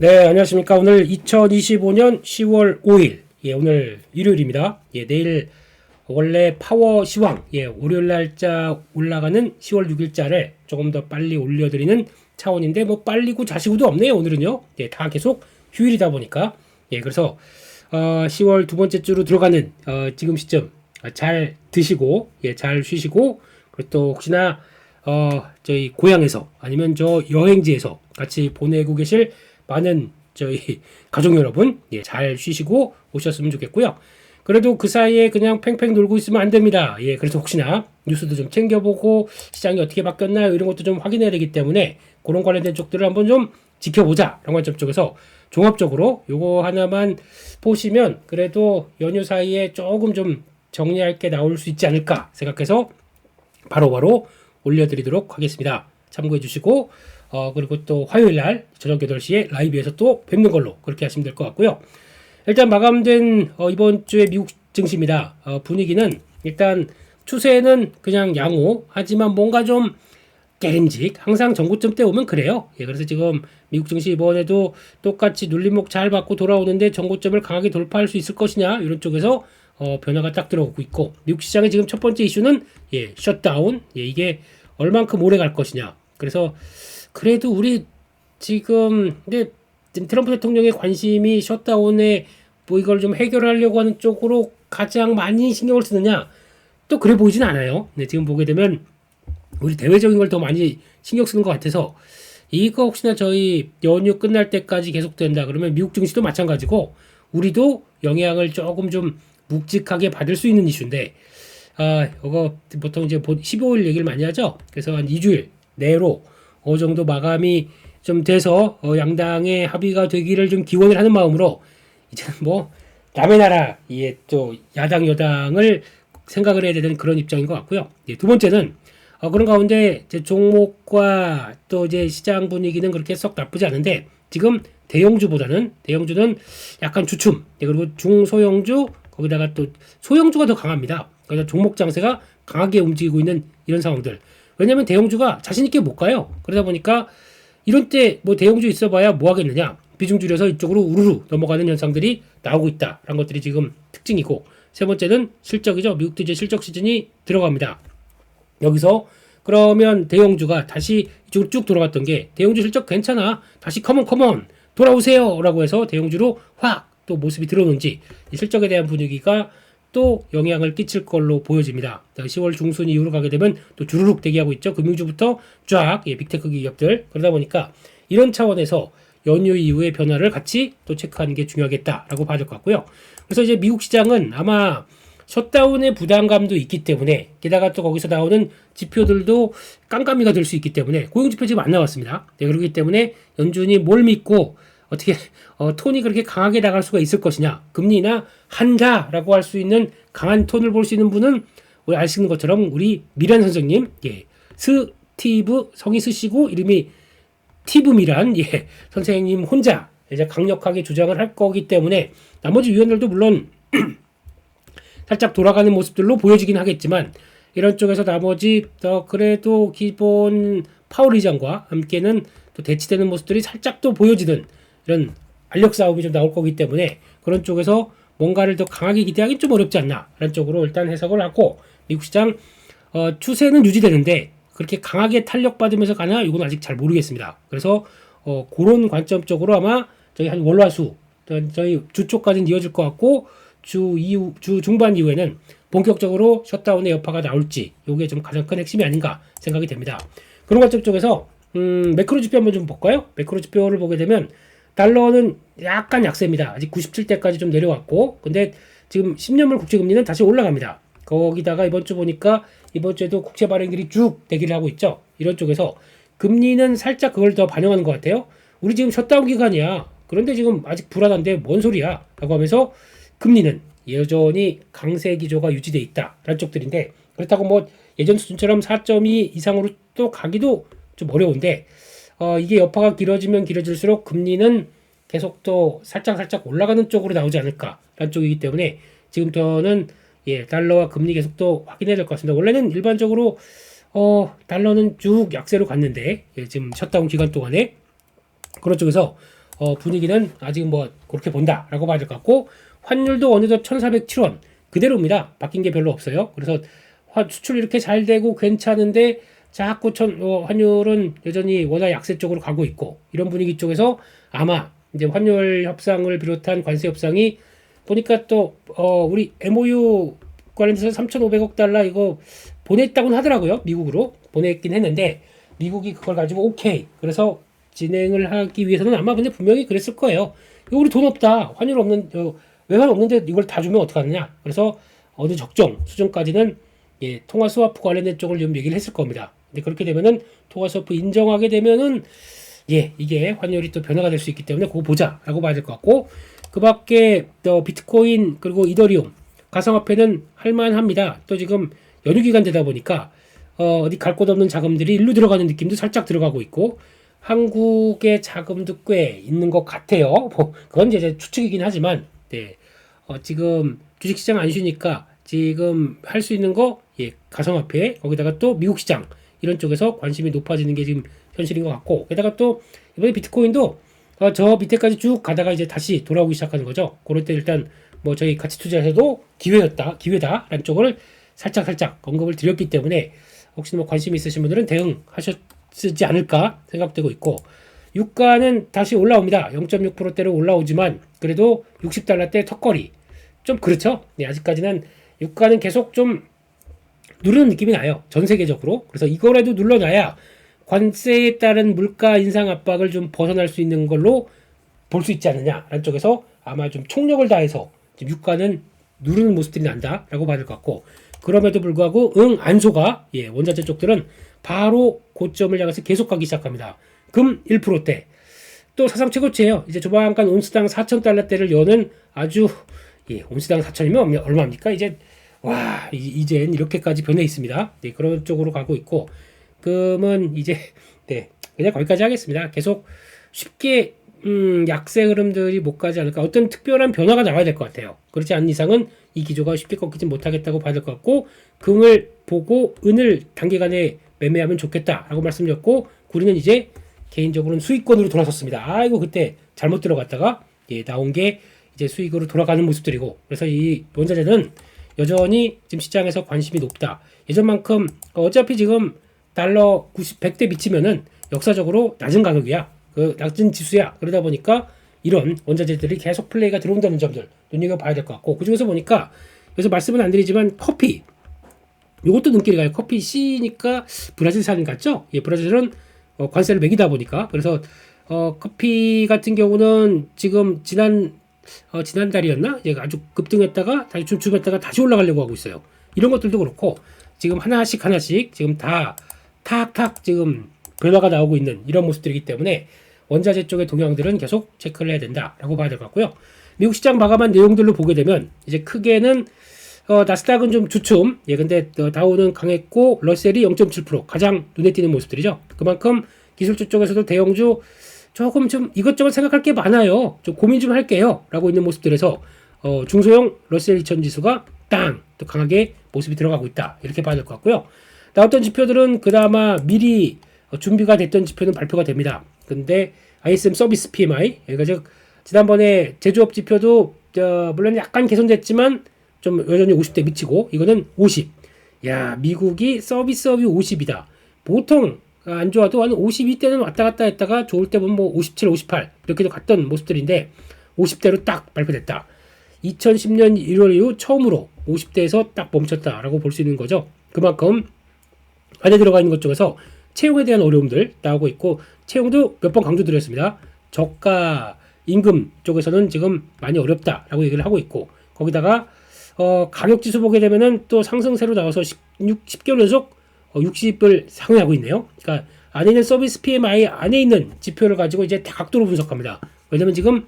네, 안녕하십니까. 오늘 2025년 10월 5일, 오늘 일요일입니다. 내일 원래 파워 시황, 월요일 날짜 올라가는 10월 6일자를 조금 더 빨리 올려드리는 차원인데, 뭐 빨리고 자시고도 없네요, 오늘은요. 다 계속 휴일이다 보니까. 그래서, 10월 두 번째 주로 들어가는, 지금 시점, 잘 드시고, 잘 쉬시고, 그리고 또 혹시나, 저희 고향에서 아니면 저 여행지에서 같이 보내고 계실 많은 저희 가족 여러분, 잘 쉬시고 오셨으면 좋겠고요. 그래도 그 사이에 그냥 팽팽 놀고 있으면 안 됩니다. 그래서 혹시나 뉴스도 좀 챙겨보고 시장이 어떻게 바뀌었나요? 이런 것도 좀 확인해야 되기 때문에 그런 관련된 쪽들을 한번 좀 지켜보자. 라는 관점 쪽에서 종합적으로 요거 하나만 보시면 그래도 연휴 사이에 조금 좀 정리할 게 나올 수 있지 않을까 생각해서 바로바로 올려드리도록 하겠습니다. 참고해 주시고 그리고 또 화요일 날 저녁 8시에 라이브에서 또 뵙는 걸로 그렇게 하시면 될 것 같고요. 일단 마감된 이번 주의 미국 증시입니다. 분위기는 일단 추세는 그냥 양호 하지만 뭔가 좀 깨림직 항상 전고점 때 오면 그래요. 그래서 지금 미국 증시 이번에도 똑같이 눌림목 잘 받고 돌아오는데 전고점을 강하게 돌파할 수 있을 것이냐 이런 쪽에서 변화가 딱 들어오고 있고 미국 시장의 지금 첫 번째 이슈는 셧다운 이게 얼만큼 오래 갈 것이냐. 그래서 그래도 우리 지금 근데 트럼프 대통령의 관심이 셧다운에 뭐 이걸 좀 해결하려고 하는 쪽으로 가장 많이 신경을 쓰느냐 또 그래 보이진 않아요. 지금 보게 되면 우리 대외적인 걸 더 많이 신경 쓰는 것 같아서 이거 혹시나 저희 연휴 끝날 때까지 계속된다 그러면 미국 증시도 마찬가지고 우리도 영향을 조금 좀 묵직하게 받을 수 있는 이슈인데 이거 보통 이제 15일 얘기를 많이 하죠. 그래서 한 2주일 내로 어느 정도 마감이 좀 돼서 양당의 합의가 되기를 좀 기원을 하는 마음으로 이제는 뭐 남의 나라 또 야당 여당을 생각을 해야 되는 그런 입장인 것 같고요. 두 번째는 그런 가운데 이제 종목과 또 이제 시장 분위기는 그렇게 썩 나쁘지 않은데 지금 대형주는 약간 주춤 그리고 중소형주 거기다가 또 소형주가 더 강합니다. 그래서 종목 장세가 강하게 움직이고 있는 이런 상황들. 왜냐하면 대형주가 자신 있게 못 가요. 그러다 보니까 이런 때 뭐 대형주 있어봐야 뭐 하겠느냐. 비중 줄여서 이쪽으로 우르르 넘어가는 현상들이 나오고 있다라는 것들이 지금 특징이고 세 번째는 실적이죠. 미국도 이제 실적 시즌이 들어갑니다. 여기서 그러면 대형주가 다시 이쪽으로 쭉 돌아갔던 게 대형주 실적 괜찮아. 다시 컴온 돌아오세요. 라고 해서 대형주로 확 또 모습이 들어오는지 실적에 대한 분위기가 또 영향을 끼칠 걸로 보여집니다. 10월 중순 이후로 가게 되면 또 주르륵 대기하고 있죠. 금융주부터 쫙 빅테크 기업들. 그러다 보니까 이런 차원에서 연휴 이후의 변화를 같이 또 체크하는 게 중요하겠다라고 봐야 될 것 같고요. 그래서 이제 미국 시장은 아마 셧다운의 부담감도 있기 때문에 게다가 또 거기서 나오는 지표들도 깜깜이가 될 수 있기 때문에 고용지표 지금 안 나왔습니다. 그렇기 때문에 연준이 뭘 믿고 어떻게 톤이 그렇게 강하게 나갈 수가 있을 것이냐. 금리나 한다라고 할 수 있는 강한 톤을 볼 수 있는 분은 우리 아시는 것처럼 우리 미란 선생님 스티브 성이 쓰시고 이름이 티브 미란 선생님 혼자 이제 강력하게 주장을 할 거기 때문에 나머지 위원들도 물론 살짝 돌아가는 모습들로 보여지긴 하겠지만 이런 쪽에서 나머지 그래도 기본 파월 의장과 함께는 또 대치되는 모습들이 살짝 또 보여지는 이런 알력 싸움이 좀 나올 거기 때문에 그런 쪽에서 뭔가를 더 강하게 기대하기는 좀 어렵지 않나 라는 쪽으로 일단 해석을 하고 미국 시장 추세는 유지되는데 그렇게 강하게 탄력받으면서 가나 이건 아직 잘 모르겠습니다. 그래서 그런 관점적으로 아마 저희 한 월화수 저희 주 쪽까지는 이어질 것 같고 주 중반 이후에는 본격적으로 셧다운의 여파가 나올지 이게 좀 가장 큰 핵심이 아닌가 생각이 됩니다. 그런 관점 쪽에서 매크로 지표 한번 좀 볼까요? 매크로 지표를 보게 되면 달러는 약간 약세입니다. 아직 97대까지 좀 내려왔고 근데 지금 10년물 국채금리는 다시 올라갑니다. 거기다가 이번 주 보니까 이번 주에도 국채 발행들이 쭉 대기를 하고 있죠. 이런 쪽에서 금리는 살짝 그걸 더 반영하는 것 같아요. 우리 지금 셧다운 기간이야. 그런데 지금 아직 불안한데 뭔 소리야? 라고 하면서 금리는 여전히 강세 기조가 유지돼 있다라는 쪽들인데 그렇다고 뭐 예전 수준처럼 4.2 이상으로 또 가기도 좀 어려운데 이게 여파가 길어지면 길어질수록 금리는 계속 또 살짝 올라가는 쪽으로 나오지 않을까라는 쪽이기 때문에 지금부터는 달러와 금리 계속 또 확인해야 될 것 같습니다. 원래는 일반적으로 달러는 쭉 약세로 갔는데 지금 셧다운 기간 동안에 그런 쪽에서 분위기는 아직 뭐 그렇게 본다라고 봐야 될 것 같고 환율도 어느덧 1,407원 그대로입니다. 바뀐 게 별로 없어요. 그래서 수출 이렇게 잘 되고 괜찮은데 자꾸 환율은 여전히 워낙 약세 쪽으로 가고 있고 이런 분위기 쪽에서 아마 이제 환율 협상을 비롯한 관세 협상이 보니까 또 우리 MOU 관련해서 3,500억 달러 이거 보냈다고는 하더라고요. 미국으로 보냈긴 했는데 미국이 그걸 가지고 오케이 그래서 진행을 하기 위해서는 아마 근데 분명히 그랬을 거예요. 우리 돈 없다. 환율 없는 외환 없는데 이걸 다 주면 어떡하느냐. 그래서 어느 적정 수준까지는 예, 통화 스와프 관련된 쪽을 좀 얘기를 했을 겁니다. 근데 그렇게 되면은 통화 스와프 인정하게 되면은 예, 이게 환율이 또 변화가 될 수 있기 때문에 그거 보자라고 봐야 될 것 같고 그 밖에 또 비트코인 그리고 이더리움 가상화폐는 할만합니다. 또 지금 연휴 기간 되다 보니까 어디 갈 곳 없는 자금들이 일로 들어가는 느낌도 살짝 들어가고 있고 한국의 자금도 꽤 있는 것 같아요. 뭐 그건 이제 추측이긴 하지만 네. 지금 주식시장 안 쉬니까 지금 할 수 있는 거 예, 가상화폐 거기다가 또 미국 시장 이런 쪽에서 관심이 높아지는 게 지금 현실인 것 같고 게다가 또 이번에 비트코인도 저 밑에까지 쭉 가다가 이제 다시 돌아오기 시작하는 거죠. 그럴 때 일단 뭐 저희 가치 투자에서도 기회다라는 쪽을 살짝 언급을 드렸기 때문에 혹시 뭐 관심 있으신 분들은 대응하셨지 않을까 생각되고 있고 유가는 다시 올라옵니다. 0.6%대로 올라오지만 그래도 60달러대 턱걸이 좀 그렇죠. 네, 아직까지는 유가는 계속 좀 누르는 느낌이 나요. 전 세계적으로. 그래서 이거라도 눌러놔야 관세에 따른 물가 인상 압박을 좀 벗어날 수 있는 걸로 볼 수 있지 않느냐라는 쪽에서 아마 좀 총력을 다해서 지금 유가는 누르는 모습들이 난다라고 봐야 될 것 같고 그럼에도 불구하고 안소가 예, 원자재 쪽들은 바로 고점을 향해서 계속 가기 시작합니다. 금 1%대 또 사상 최고치예요. 이제 조만간 온스당 4,000달러대를 여는 아주 예, 온스당 4,000이면 얼마입니까? 이제 와 이젠 이렇게까지 변해 있습니다. 네, 그런 쪽으로 가고 있고 금은 이제 네 그냥 거기까지 하겠습니다. 계속 쉽게 약세 흐름들이 못 가지 않을까 어떤 특별한 변화가 나와야 될 것 같아요. 그렇지 않은 이상은 이 기조가 쉽게 꺾이지 못하겠다고 봐야 될 것 같고 금을 보고 은을 단기간에 매매하면 좋겠다라고 말씀드렸고 구리는 이제 개인적으로는 수익권으로 돌아섰습니다. 아이고 그때 잘못 들어갔다가 예, 나온 게 이제 수익으로 돌아가는 모습들이고 그래서 이 원자재는 여전히 지금 시장에서 관심이 높다. 예전만큼 어차피 지금 달러 100대 미치면은 역사적으로 낮은 가격이야. 그 낮은 지수야. 그러다 보니까 이런 원자재들이 계속 플레이가 들어온다는 점들 눈여겨봐야 될 것 같고 그중에서 보니까 그래서 말씀은 안 드리지만 커피 요것도 눈길이 가요. 커피 C니까 브라질산 같죠? 예, 브라질은 관세를 매기다 보니까 그래서 커피 같은 경우는 지금 지난달이었나? 얘가 아주 급등했다가 다시 춤춤했다가 다시 올라가려고 하고 있어요. 이런 것들도 그렇고 지금 하나씩 지금 다 탁탁 지금 변화가 나오고 있는 이런 모습들이기 때문에 원자재 쪽의 동향들은 계속 체크를 해야 된다라고 봐야 될 것 같고요. 미국 시장 마감한 내용들로 보게 되면 이제 크게는 나스닥은 좀 주춤. 예, 근데 다우는 강했고 러셀이 0.7% 가장 눈에 띄는 모습들이죠. 그만큼 기술주 쪽에서도 대형주 조금 좀 이것저것 생각할 게 많아요. 좀 고민 좀 할게요. 라고 있는 모습들에서 중소형 러셀 2000 지수가 땅 또 강하게 모습이 들어가고 있다. 이렇게 봐야 될 것 같고요. 나왔던 지표들은 그나마 미리 준비가 됐던 지표는 발표가 됩니다. 근데 ISM 서비스 PMI 그러니까 지난번에 제조업 지표도 물론 약간 개선됐지만 좀 여전히 50대 미치고 이거는 50. 야, 미국이 서비스업이 50이다. 보통 안 좋아도 한 52대는 왔다 갔다 했다가 좋을 때 보면 뭐 57, 58 이렇게도 갔던 모습들인데 50대로 딱 발표됐다. 2010년 1월 이후 처음으로 50대에서 딱 멈췄다라고 볼 수 있는 거죠. 그만큼 안에 들어가 있는 것 중에서 채용에 대한 어려움들 나오고 있고 채용도 몇 번 강조드렸습니다. 저가 임금 쪽에서는 지금 많이 어렵다라고 얘기를 하고 있고 거기다가 가격 지수 보게 되면은 또 상승세로 나와서 10개월 연속 60을 상회하고 있네요. 그러니까 안에 있는 서비스 PMI 안에 있는 지표를 가지고 이제 다각도로 분석합니다. 왜냐면 지금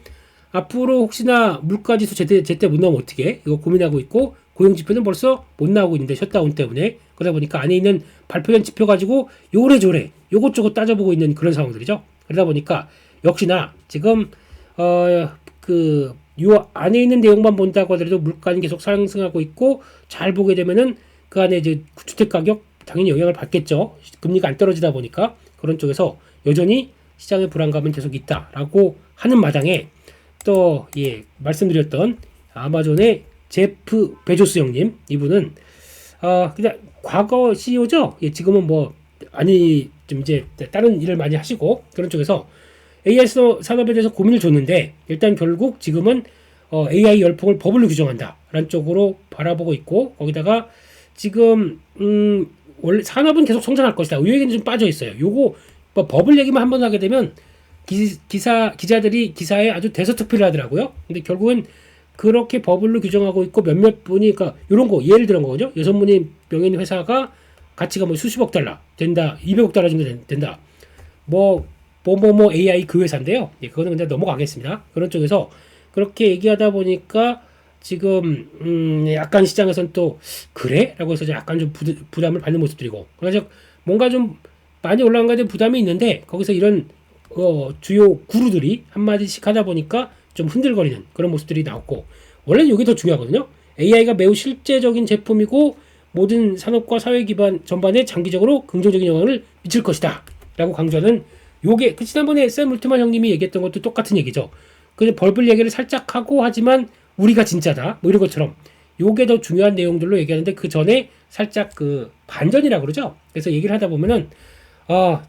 앞으로 혹시나 물가지수 제때 못 나오면 어떻게 이거 고민하고 있고 고용지표는 벌써 못 나오고 있는데 셧다운 때문에 그러다 보니까 안에 있는 발표된 지표 가지고 요래조래 요것저것 따져보고 있는 그런 상황들이죠. 그러다 보니까 역시나 지금 요 안에 있는 내용만 본다고 하더라도 물가는 계속 상승하고 있고 잘 보게 되면은 그 안에 이제 주택 가격 당연히 영향을 받겠죠. 금리가 안 떨어지다 보니까 그런 쪽에서 여전히 시장의 불안감은 계속 있다라고 하는 마당에 또 말씀드렸던 아마존의 제프 베조스 형님, 이분은 그냥 과거 CEO죠. 지금은 뭐 좀 이제 다른 일을 많이 하시고 그런 쪽에서 AI 산업에 대해서 고민을 줬는데, 일단 결국 지금은 AI 열풍을 버블로 규정한다라는 쪽으로 바라보고 있고, 거기다가 지금 원래 산업은 계속 성장할 것이다, 이 얘기는 좀 빠져 있어요. 요거 뭐 버블 얘기만 한번 하게 되면 기자들이 기사에 아주 대서특필을 하더라고요. 근데 결국은 그렇게 버블로 규정하고 있고, 몇몇 분이, 그러니까 이런 거 예를 들은 거거든요. 여성분이 명예인 회사가 가치가 뭐 수십억 달러 된다, 200억 달러 정도 된다, 뭐 AI 그 회사인데요. 그거는 그냥 넘어가겠습니다. 그런 쪽에서 그렇게 얘기하다 보니까 지금 약간 시장에서는 또 그래? 라고 해서 약간 좀 부담을 받는 모습들이고, 그래서 뭔가 좀 많이 올라간 거에 대한 부담이 있는데, 거기서 이런 주요 구루들이 한마디씩 하다 보니까 좀 흔들거리는 그런 모습들이 나왔고, 원래는 이게 더 중요하거든요. AI가 매우 실제적인 제품이고 모든 산업과 사회 기반 전반에 장기적으로 긍정적인 영향을 미칠 것이다 라고 강조하는, 요게 지난번에 샘 울트만 형님이 얘기했던 것도 똑같은 얘기죠. 그래서 벌블 얘기를 살짝 하고, 하지만 우리가 진짜다 뭐 이런 것처럼 요게 더 중요한 내용들로 얘기하는데, 그 전에 살짝 그 반전이라 그러죠. 그래서 얘기를 하다 보면은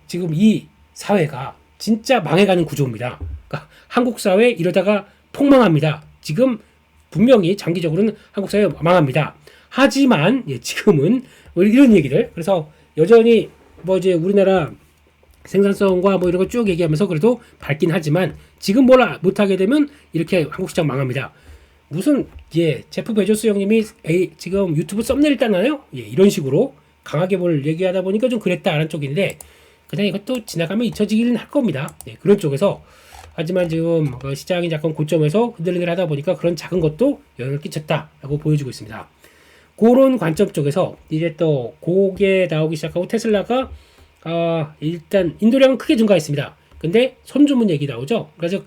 지금 이 사회가 진짜 망해가는 구조입니다. 그러니까 한국 사회 이러다가 폭망합니다. 지금 분명히 장기적으로는 한국 사회 망합니다. 하지만 지금은 이런 얘기들, 그래서 여전히 뭐 이제 우리나라 생산성과 뭐 이런 거 쭉 얘기하면서 그래도 밝긴 하지만, 지금 뭘 못하게 되면 이렇게 한국 시장 망합니다. 무슨 제프 베조스 형님이 지금 유튜브 썸네일 따나요? 이런 식으로 강하게 뭘 얘기하다 보니까 좀 그랬다라는 쪽인데, 그냥 이것도 지나가면 잊혀지기는 할 겁니다. 그런 쪽에서. 하지만 지금 시장이 약간 고점에서 흔들흔들 하다 보니까 그런 작은 것도 영향을 끼쳤다라고 보여주고 있습니다. 그런 관점 쪽에서 이제 또 고게 나오기 시작하고, 테슬라가 일단 인도량은 크게 증가했습니다. 근데 선주문 얘기 나오죠. 그래서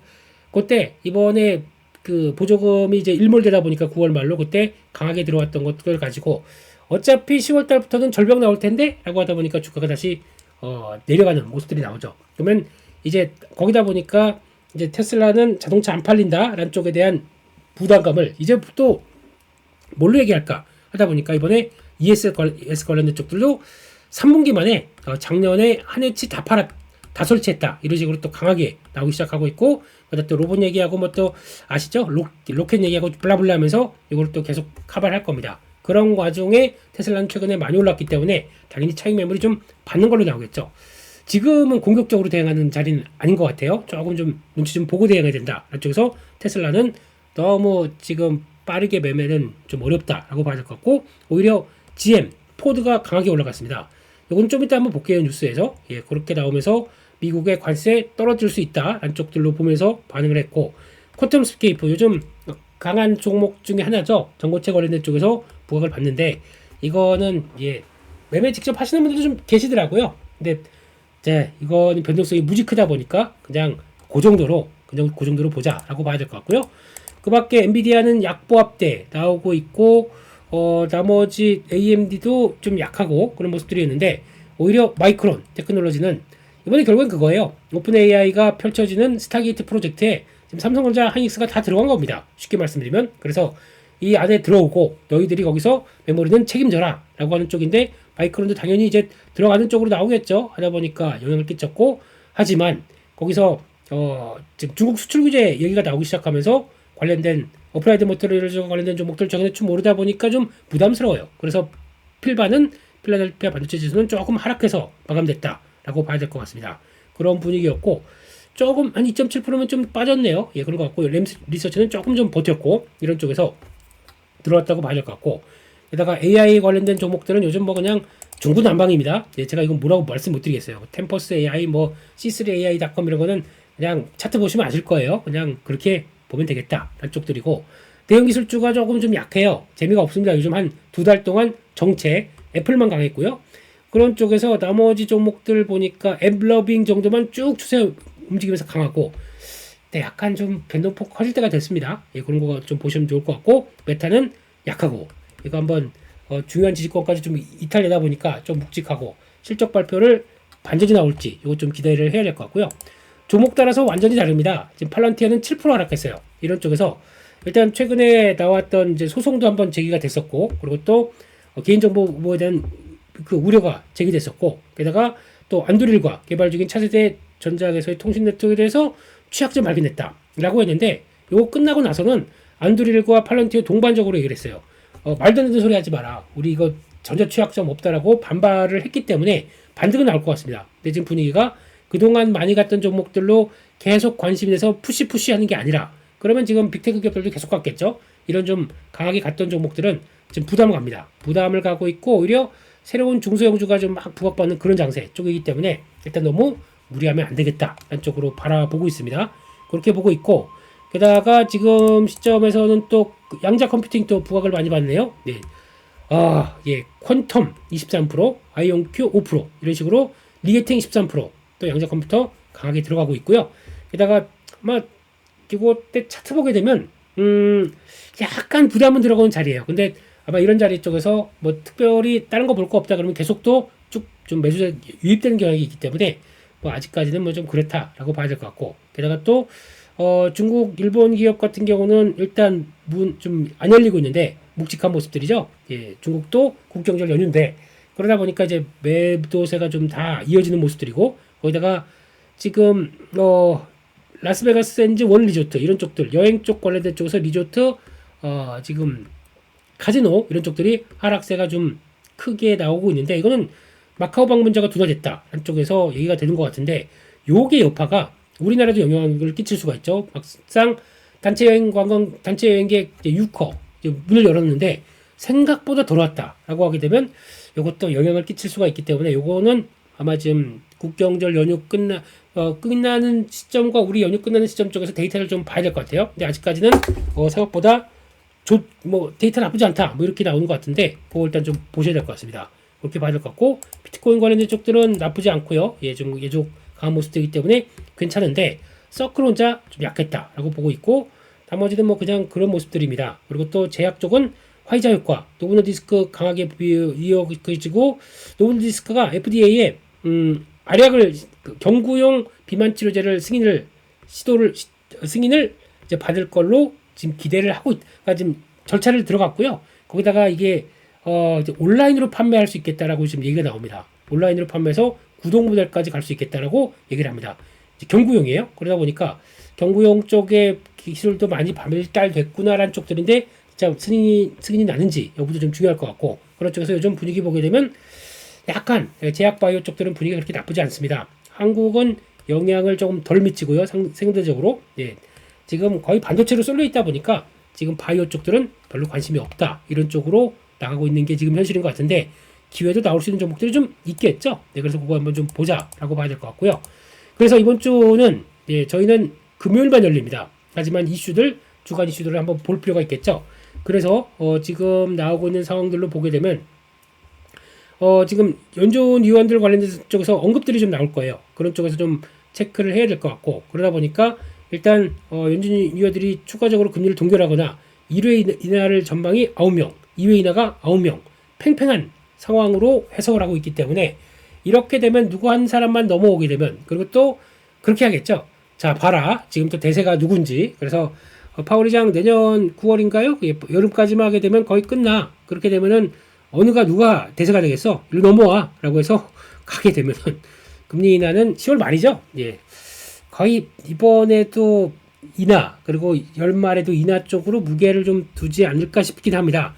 그때 이번에 그 보조금이 이제 일몰되다 보니까 9월 말로 그때 강하게 들어왔던 것들 가지고 어차피 10월 달부터는 절벽 나올 텐데 라고 하다 보니까 주가가 다시 내려가는 모습들이 나오죠. 그러면 이제 거기다 보니까 이제 테슬라는 자동차 안 팔린다라는 쪽에 대한 부담감을 이제 또 뭘로 얘기할까 하다 보니까, 이번에 ES 관련된 쪽들도 3분기 만에 작년에 한 해치 다 설치했다 이런 식으로 또 강하게 나오기 시작하고 있고, 그다음 또 로봇 얘기하고 뭐 또 아시죠? 로켓 얘기하고 블라블라 하면서 이걸 또 계속 커버할 겁니다. 그런 과정에 테슬라는 최근에 많이 올랐기 때문에 당연히 차익 매물이 좀 받는 걸로 나오겠죠. 지금은 공격적으로 대응하는 자리는 아닌 것 같아요. 조금 좀 눈치 좀 보고 대응해야 된다. 쪽에서 테슬라는 너무 지금 빠르게 매매는 좀 어렵다라고 봐야 될 것 같고, 오히려 GM, 포드가 강하게 올라갔습니다. 이건 좀 이따 한번 볼게요, 뉴스에서. 그렇게 나오면서 미국의 관세 떨어질 수 있다 안쪽들로 보면서 반응을 했고, 쿼텀스케이프 요즘 강한 종목 중에 하나죠. 전고체 관련된 쪽에서 부각을 받는데, 이거는 매매 직접 하시는 분들도 좀 계시더라고요. 근데 이거는 변동성이 무지 크다 보니까 그냥 그 정도로 보자라고 봐야 될 것 같고요. 그 밖에 엔비디아는 약보합대 나오고 있고, 나머지 AMD도 좀 약하고 그런 모습들이 있는데, 오히려 마이크론 테크놀로지는 이번에 결국엔 그거예요. 오픈 AI가 펼쳐지는 스타게이트 프로젝트에 지금 삼성전자, 하이닉스가 다 들어간 겁니다. 쉽게 말씀드리면. 그래서 이 안에 들어오고 너희들이 거기서 메모리는 책임져라 라고 하는 쪽인데, 마이크론도 당연히 이제 들어가는 쪽으로 나오겠죠. 하다 보니까 영향을 끼쳤고, 하지만 거기서 지금 중국 수출 규제 얘기가 나오기 시작하면서 관련된 어플라이드 모터리얼과 관련된 종목들 최근에 좀 오르다 보니까 좀 부담스러워요. 그래서 필라델피아 반도체 지수는 조금 하락해서 마감됐다라고 봐야 될 것 같습니다. 그런 분위기였고, 조금 한 2.7%면 좀 빠졌네요. 그런 것 같고, 램 리서치는 조금 좀 버텼고, 이런 쪽에서 들어왔다고 봐야 될 것 같고, 게다가 AI 관련된 종목들은 요즘 뭐 그냥 중구난방입니다. 제가 이건 뭐라고 말씀 못 드리겠어요. 템퍼스 AI, 뭐 C3AI.com 이런 거는 그냥 차트 보시면 아실 거예요. 그냥 그렇게 보면 되겠다 라는 쪽들이고, 대형기술주가 조금 좀 약해요. 재미가 없습니다. 요즘 한 2달 동안 정체 애플만 강했고요. 그런 쪽에서 나머지 종목들 보니까 앱러빙 정도만 쭉 추세 움직이면서 강하고, 약간 좀 변동폭 커질 때가 됐습니다. 그런 거 좀 보시면 좋을 것 같고, 메타는 약하고, 이거 한번 중요한 지지권까지 좀 이탈되다 보니까 좀 묵직하고, 실적 발표를 반전이 나올지 이거 좀 기대를 해야 될 것 같고요. 종목 따라서 완전히 다릅니다. 지금 팔런티어는 7% 하락했어요. 이런 쪽에서 일단 최근에 나왔던 이제 소송도 한번 제기가 됐었고, 그리고 또 개인정보 보호에 대한 그 우려가 제기됐었고, 게다가 또 안드릴과 개발 중인 차세대 전자기기에서의 통신 네트워크에 대해서 취약점 발견했다라고 했는데, 요거 끝나고 나서는 안드릴과 팔런티어 동반적으로 얘기를 했어요. 말도 안 되는 소리 하지 마라. 우리 이거 전자 취약점 없다라고 반발을 했기 때문에 반등은 나올 것 같습니다. 근데 지금 분위기가 그동안 많이 갔던 종목들로 계속 관심이 돼서 푸시 하는 게 아니라, 그러면 지금 빅테크 기업들도 계속 갔겠죠. 이런 좀 강하게 갔던 종목들은 지금 부담을 갑니다. 부담을 가고 있고, 오히려 새로운 중소형주가 좀 막 부각받는 그런 장세 쪽이기 때문에 일단 너무 무리하면 안 되겠다 라는 쪽으로 바라보고 있습니다. 그렇게 보고 있고, 게다가 지금 시점에서는 또 양자 컴퓨팅 또 부각을 많이 받네요. 네. 예, 퀀텀 23%, 아이온큐 5%, 이런 식으로 리게팅 13%, 또 양자 컴퓨터 강하게 들어가고 있고요. 게다가 아마 이거 때 차트 보게 되면 약간 부담은 들어가는 자리예요. 근데 아마 이런 자리 쪽에서 뭐 특별히 다른 거 볼 거 없다 그러면 계속 또 쭉 좀 매수자 유입되는 경향이 있기 때문에 뭐 아직까지는 뭐 좀 그렇다라고 봐야 될 것 같고, 게다가 또 중국, 일본 기업 같은 경우는 일단 문 좀 안 열리고 있는데 묵직한 모습들이죠. 예, 중국도 국경절 연휴인데 그러다 보니까 이제 매도세가 좀 다 이어지는 모습들이고, 거기다가 지금 라스베가스 샌즈 원 리조트 이런 쪽들, 여행 쪽 관련된 쪽에서 리조트 지금 카지노 이런 쪽들이 하락세가 좀 크게 나오고 있는데, 이거는 마카오 방문자가 둔화됐다 한쪽에서 얘기가 되는 것 같은데, 요게 여파가 우리나라도 영향을 끼칠 수가 있죠. 막상 단체 여행객 6호 문을 열었는데 생각보다 덜 왔다라고 하게 되면 이것도 영향을 끼칠 수가 있기 때문에, 요거는 아마 지금 국경절 연휴 끝나는 시점과 우리 연휴 끝나는 시점 쪽에서 데이터를 좀 봐야 될 것 같아요. 근데 아직까지는 생각보다 데이터 나쁘지 않다 뭐 이렇게 나오는 것 같은데, 그거 일단 좀 보셔야 될 것 같습니다. 그렇게 봐야 될 것 같고, 비트코인 관련된 쪽들은 나쁘지 않고요. 좀 예적 강한 모습이기 때문에 괜찮은데, 서클 혼자 좀 약했다라고 보고 있고, 나머지는 뭐 그냥 그런 모습들입니다. 그리고 또 제약 쪽은 화이자 효과, 노브노 디스크 강하게 이어지고, 노브노 디스크가 FDA에 알약을 경구용 비만 치료제를 승인을 이제 받을 걸로 지금 기대를 하고 그러니까 지금 절차를 들어갔고요. 거기다가 이게 이제 온라인으로 판매할 수 있겠다라고 지금 얘기가 나옵니다. 온라인으로 판매해서 구독 모델까지 갈 수 있겠다라고 얘기를 합니다. 이제 경구용이에요. 그러다 보니까 경구용 쪽에 기술도 많이 발달됐구나라는 쪽들인데, 진짜 승인이 나는지 여부도 좀 중요할 것 같고, 그런 쪽에서 요즘 분위기 보게 되면 약간 제약 바이오 쪽들은 분위기가 그렇게 나쁘지 않습니다. 한국은 영향을 조금 덜 미치고요. 상대적으로. 예. 지금 거의 반도체로 쏠려 있다 보니까 지금 바이오 쪽들은 별로 관심이 없다. 이런 쪽으로 나가고 있는 게 지금 현실인 것 같은데, 기회도 나올 수 있는 종목들이 좀 있겠죠. 네, 그래서 그거 한번 좀 보자라고 봐야 될 것 같고요. 그래서 이번 주는 저희는 금요일만 열립니다. 하지만 주간 이슈들을 한번 볼 필요가 있겠죠. 그래서 지금 나오고 있는 상황들로 보게 되면 지금 연준 위원들 관련된 쪽에서 언급들이 좀 나올 거예요. 그런 쪽에서 좀 체크를 해야 될 것 같고, 그러다 보니까 일단 연준 위원들이 추가적으로 금리를 동결하거나 1회 인하를 전방이 9명, 2회 인하가 9명, 팽팽한 상황으로 해석을 하고 있기 때문에, 이렇게 되면 누구 한 사람만 넘어오게 되면, 그리고 또 그렇게 하겠죠. 자, 봐라. 지금 또 대세가 누군지. 그래서 파월 의장 내년 9월인가요? 여름까지만 하게 되면 거의 끝나. 그렇게 되면은 누가 대세가 되겠어? 이리 넘어와. 라고 해서 가게 되면은 금리 인하는 10월 말이죠. 예. 거의 이번에도 인하, 그리고 연말에도 인하 쪽으로 무게를 좀 두지 않을까 싶긴 합니다.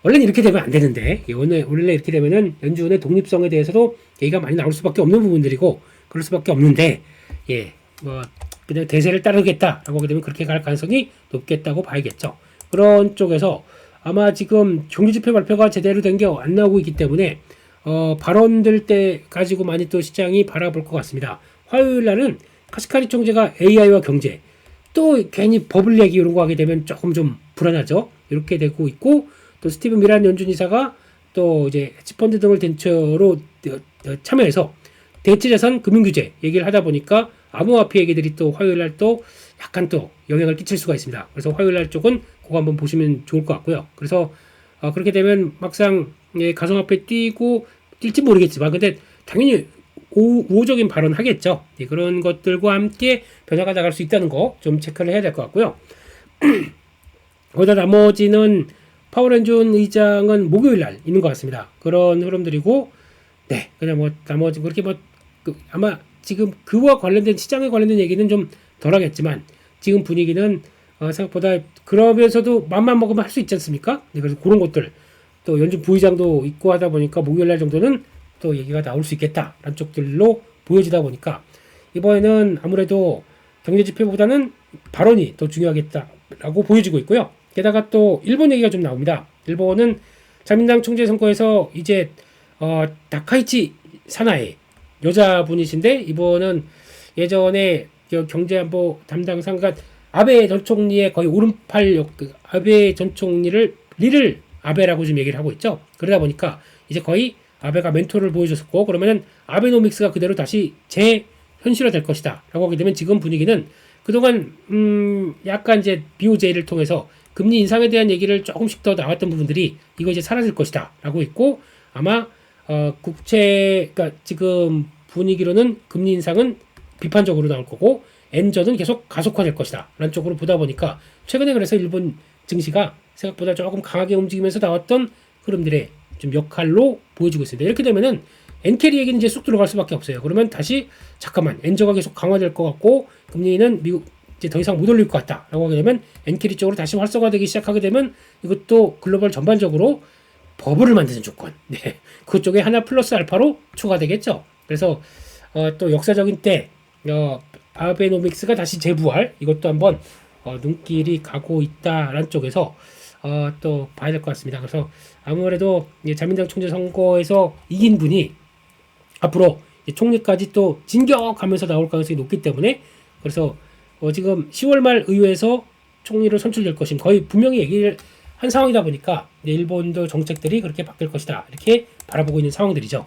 원래는 이렇게 되면 안 되는데, 원래 이렇게 되면은 연준의 독립성에 대해서도 얘기가 많이 나올 수밖에 없는 부분들이고, 그럴 수밖에 없는데, 그냥 대세를 따르겠다라고 하게 되면 그렇게 갈 가능성이 높겠다고 봐야겠죠. 그런 쪽에서 아마 지금 경기지표 발표가 제대로 된 게 안 나오고 있기 때문에, 발언들 때 가지고 많이 또 시장이 바라볼 것 같습니다. 화요일 날은 카시카리 총재가 AI와 경제, 또 괜히 버블 얘기 이런 거 하게 되면 조금 좀 불안하죠. 이렇게 되고 있고, 또 스티븐 미란 연준 이사가 또 이제 헤지펀드 등을 벤처로 참여해서 대체자산 금융규제 얘기를 하다 보니까 암호화폐 얘기들이 또 화요일 날 또 약간 또 영향을 끼칠 수가 있습니다. 그래서 화요일 날 쪽은 그거 한번 보시면 좋을 것 같고요. 그래서 그렇게 되면 막상 가상화폐 뛸지 모르겠지만, 근데 당연히 우호적인 발언 하겠죠. 예, 그런 것들과 함께 변화가 나갈 수 있다는 거 좀 체크를 해야 될 것 같고요. 거기다 나머지는 파월앤존 의장은 목요일 날 있는 것 같습니다. 그런 흐름들이고, 네, 그냥 뭐 나머지 그렇게 뭐 아마 지금 그와 관련된 시장에 관련된 얘기는 좀 덜하겠지만 지금 분위기는 생각보다 그러면서도 맘만 먹으면 할 수 있지 않습니까? 네, 그래서 그런 것들 또 연준 부의장도 있고 하다 보니까 목요일 날 정도는 또 얘기가 나올 수 있겠다라는 쪽들로 보여지다 보니까 이번에는 아무래도 경제 지표보다는 발언이 더 중요하겠다라고 보여지고 있고요. 게다가 또 일본 얘기가 좀 나옵니다. 일본은 자민당 총재 선거에서 이제 다카이치 사나이 여자분이신데 이번은 예전에 경제안보 담당 상관 아베 전 총리의 거의 오른팔 아베 전 총리를 아베라고 지금 얘기를 하고 있죠. 그러다 보니까 이제 거의 아베가 멘토를 보여줬었고 그러면은 아베노믹스가 그대로 다시 재현실화 될 것이다 라고 하게 되면 지금 분위기는 그동안 약간 이제 BOJ를 통해서 금리 인상에 대한 얘기를 조금씩 더 나왔던 부분들이 이거 이제 사라질 것이다 라고 있고 아마 그러니까 지금 분위기로는 금리 인상은 비판적으로 나올 거고 엔저는 계속 가속화될 것이다 라는 쪽으로 보다 보니까 최근에 그래서 일본 증시가 생각보다 조금 강하게 움직이면서 나왔던 흐름들의 좀 역할로 보여지고 있습니다. 이렇게 되면은 엔캐리 얘기는 이제 쑥 들어갈 수밖에 없어요. 그러면 다시 잠깐만 엔저가 계속 강화될 것 같고 금리는 미국 이제 더 이상 못 올릴 것 같다라고 하게 되면 엔캐리 쪽으로 다시 활성화되기 시작하게 되면 이것도 글로벌 전반적으로 버블을 만드는 조건. 네. 그쪽에 하나 플러스 알파로 추가되겠죠. 그래서 또 역사적인 때 아베노믹스가 다시 재부활 이것도 한번 눈길이 가고 있다라는 쪽에서 또 봐야 될 것 같습니다. 그래서 아무래도 자민당 총재 선거에서 이긴 분이 앞으로 총리까지 또 진격하면서 나올 가능성이 높기 때문에 그래서 지금 10월 말 의회에서 총리로 선출될 것임 거의 분명히 얘기를 한 상황이다 보니까 일본도 정책들이 그렇게 바뀔 것이다 이렇게 바라보고 있는 상황들이죠.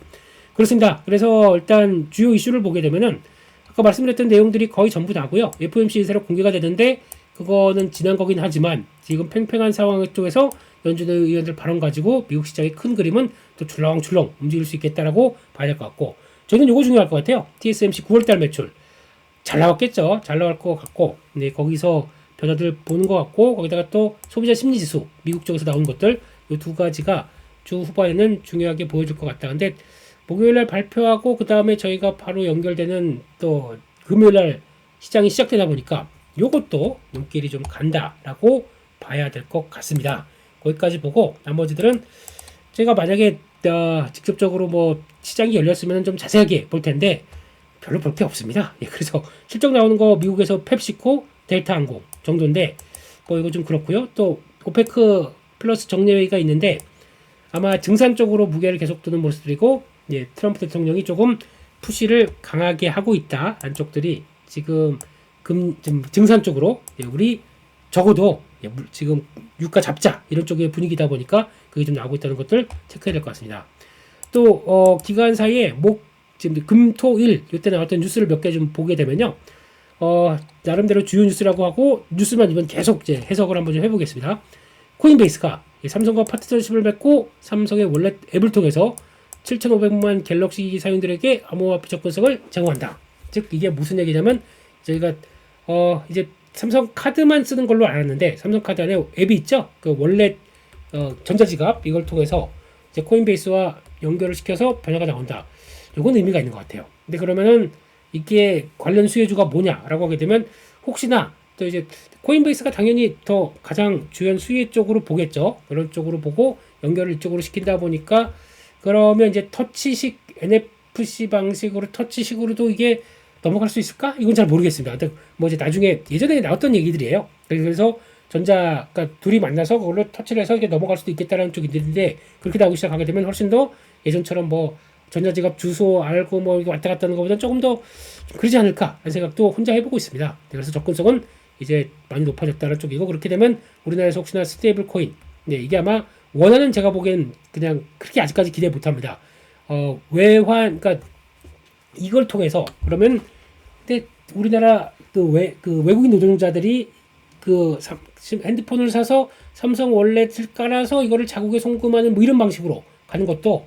그렇습니다. 그래서 일단 주요 이슈를 보게 되면은 아까 말씀드렸던 내용들이 거의 전부 다고요. FOMC 인사로 공개가 되는데 그거는 지난 거긴 하지만 지금 팽팽한 상황 쪽에서 연준 의원들 발언 가지고 미국 시장의 큰 그림은 또 출렁출렁 움직일 수 있겠다라고 봐야 될 것 같고 저는 이거 중요할 것 같아요. TSMC 9월달 매출 잘 나왔겠죠. 잘 나올 것 같고 네, 거기서 변화들 보는 것 같고 거기다가 또 소비자 심리지수 미국 쪽에서 나온 것들 이 두 가지가 주 후반에는 중요하게 보여줄 것 같다. 근데 목요일날 발표하고 그 다음에 저희가 바로 연결되는 또 금요일날 시장이 시작되다 보니까 요것도 눈길이 좀 간다라고 봐야 될 것 같습니다. 거기까지 보고 나머지들은 제가 만약에 직접적으로 뭐 시장이 열렸으면 좀 자세하게 볼 텐데 별로 볼 게 없습니다. 예, 그래서 실적 나오는 거 미국에서 펩시코, 델타항공 정도인데 뭐 이거 좀 그렇고요. 또 오페크 플러스 정례회의가 있는데 아마 증산 쪽으로 무게를 계속 두는 모습들이고 예, 트럼프 대통령이 조금 푸시를 강하게 하고 있다 안쪽들이 지금 좀 증산 쪽으로 예, 우리 적어도 예, 지금 유가 잡자 이런 쪽의 분위기다 보니까 그게 좀 나오고 있다는 것들 체크해야 될 것 같습니다. 또 기간 사이에 지금 금토일 이때 나왔던 뉴스를 몇 개 좀 보게 되면요. 나름대로 주요 뉴스라고 하고 뉴스만 이번 계속 이제 해석을 한번 좀 해보겠습니다. 코인베이스가 삼성과 파트너십을 맺고 삼성의 원래 앱을 통해서 7,500만 갤럭시 사용들에게 암호화폐 접근성을 제공한다. 즉 이게 무슨 얘기냐면 저희가 이제 삼성 카드만 쓰는 걸로 알았는데 삼성 카드 안에 앱이 있죠. 그 원래 전자지갑 이걸 통해서 이제 코인베이스와 연결을 시켜서 변화가 나온다. 이건 의미가 있는 것 같아요. 근데 그러면은 이게 관련 수혜주가 뭐냐라고 하게 되면 혹시나 또 이제 코인베이스가 당연히 더 가장 주요 수혜 쪽으로 보겠죠. 그런 쪽으로 보고 연결을 이쪽으로 시킨다 보니까 그러면 이제 터치식 NFC 방식으로 터치식으로도 이게 넘어갈 수 있을까? 이건 잘 모르겠습니다. 근데 뭐 이제 나중에 예전에 나왔던 얘기들이에요. 그래서 그러니까 둘이 만나서 그걸로 터치를 해서 이게 넘어갈 수도 있겠다라는 쪽이 있는데 그렇게 나오기 시작하게 되면 훨씬 더 예전처럼 뭐 전자지갑 주소 알고 뭐 왔다 갔다 하는 것보다 조금 더 그러지 않을까 하는 생각도 혼자 해보고 있습니다. 그래서 접근성은 이제 많이 높아졌다는 쪽이고 그렇게 되면 우리나라에서 혹시나 스테이블 코인 네, 이게 아마 원하는 제가 보기엔 그냥 그렇게 아직까지 기대 못합니다. 외환 그러니까 이걸 통해서 그러면 근데 우리나라 외국인 노동자들이 핸드폰을 사서 삼성 월렛을 깔아서 이거를 자국에 송금하는 뭐 이런 방식으로 가는 것도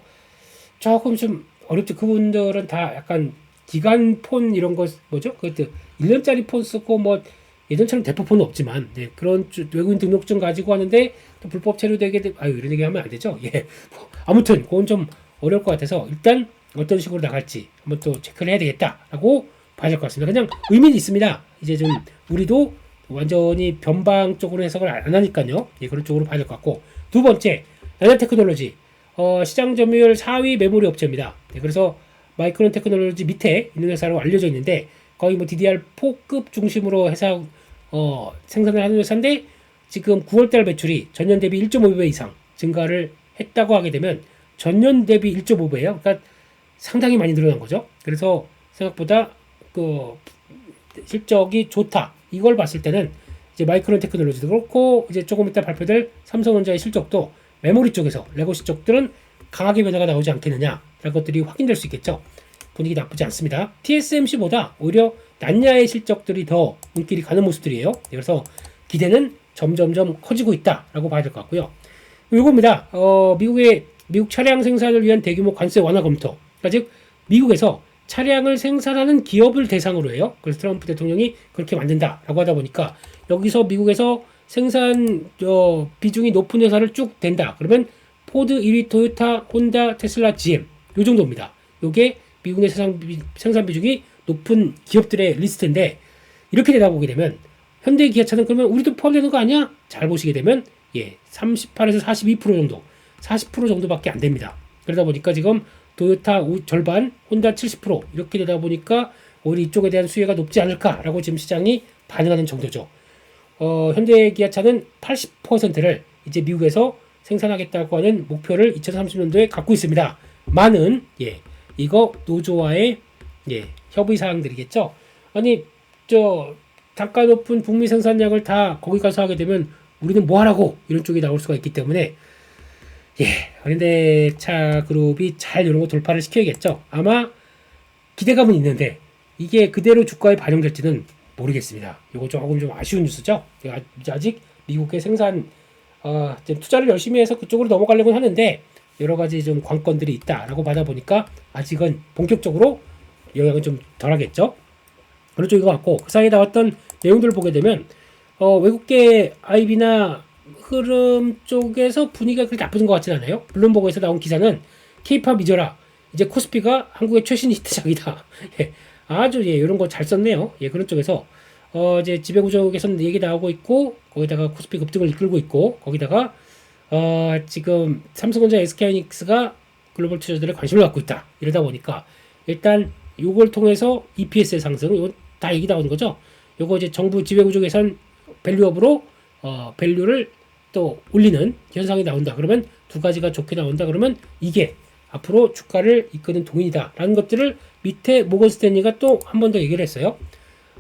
조금 좀 어렵죠. 그분들은 다 약간 기간 폰 이런 거 뭐죠? 그것도 1년짜리 폰 쓰고 뭐 예전처럼 대포폰은 없지만 그런 외국인 등록증 가지고 하는데 또 불법 체류되게 이런 얘기 하면 안 되죠. 예. 뭐 아무튼 그건 좀 어려울 것 같아서 일단 어떤 식으로 나갈지 한번 또 체크를 해야 되겠다라고 봐야 될 것 같습니다. 그냥 의미는 있습니다. 이제 좀 우리도 완전히 변방 쪽으로 해석을 안 하니까요. 예, 그런 쪽으로 봐야 될 것 같고 두 번째 나노테크놀로지 시장 점유율 4위 메모리 업체입니다. 예, 그래서 마이크론 테크놀로지 밑에 있는 회사로 알려져 있는데 거의 뭐 DDR4급 중심으로 회사 생산을 하는 회사인데 지금 9월달 매출이 전년 대비 1.5배 이상 증가를 했다고 하게 되면 전년 대비 1.5배예요. 그러니까 상당히 많이 늘어난 거죠. 그래서 생각보다 그 실적이 좋다. 이걸 봤을 때는 이제 마이크론 테크놀로지도 그렇고 이제 조금 이따 발표될 삼성전자의 실적도 메모리 쪽에서 레거시 쪽들은 강하게 변화가 나오지 않겠느냐 이런 것들이 확인될 수 있겠죠. 분위기 나쁘지 않습니다. TSMC보다 오히려 난야의 실적들이 더 눈길이 가는 모습들이에요. 그래서 기대는 점점점 커지고 있다라고 봐야 될 것 같고요. 이겁니다. 미국 차량 생산을 위한 대규모 관세 완화 검토. 그러니까 즉 미국에서 차량을 생산하는 기업을 대상으로 해요. 그래서 트럼프 대통령이 그렇게 만든다라고 하다 보니까 여기서 미국에서 생산 비중이 높은 회사를 쭉 댄다. 그러면 포드 1위, 토요타, 혼다, 테슬라, GM 요 정도입니다. 요게 미국 내 생산 비중이 높은 기업들의 리스트인데 이렇게 되다 보게 되면 현대 기아차는 그러면 우리도 포함되는 거 아니야? 잘 보시게 되면 38에서 42% 정도, 40% 정도밖에 안 됩니다. 그러다 보니까 지금 토요타 절반, 혼다 70% 이렇게 되다 보니까 오히려 이쪽에 대한 수혜가 높지 않을까라고 지금 시장이 반응하는 정도죠. 현대 기아차는 80%를 이제 미국에서 생산하겠다고 하는 목표를 2030년도에 갖고 있습니다. 많은 이거 노조와의 협의 사항들이겠죠. 아니 단가 높은 북미 생산량을 다 거기 가서 하게 되면 우리는 뭐 하라고 이런 쪽이 나올 수가 있기 때문에 현대차 그룹이 잘 이런 거 돌파를 시켜야겠죠. 아마 기대감은 있는데 이게 그대로 주가에 반영될지는 모르겠습니다. 이거 조금 좀 아쉬운 뉴스죠. 아직 미국의 생산 투자를 열심히 해서 그쪽으로 넘어가려고 하는데 여러 가지 좀 관건들이 있다라고 받아보니까 아직은 본격적으로 영향은 좀 덜하겠죠. 그런 쪽인 것 같고 그 사이에 나왔던 내용들을 보게 되면 외국계 IB나 흐름 쪽에서 분위기가 그렇게 나쁜 것 같지는 않아요. 블룸버그에서 나온 기사는 K-팝 잊어라. 이제 코스피가 한국의 최신 히트작이다. 아주 이런 거 잘 썼네요. 그런 쪽에서 이제 지배구조 개선 얘기 나오고 있고 거기다가 코스피 급등을 이끌고 있고 거기다가 지금 삼성전자, SK하이닉스가 글로벌 투자들의 관심을 갖고 있다. 이러다 보니까 일단 요걸 통해서 EPS의 상승, 이건 다 얘기 나오는 거죠. 요거 이제 정부 지배구조 개선 밸류업으로 밸류를 또 올리는 현상이 나온다. 그러면 두 가지가 좋게 나온다. 그러면 이게 앞으로 주가를 이끄는 동인이다. 라는 것들을 밑에 모건 스탠리가 또 한 번 더 얘기를 했어요.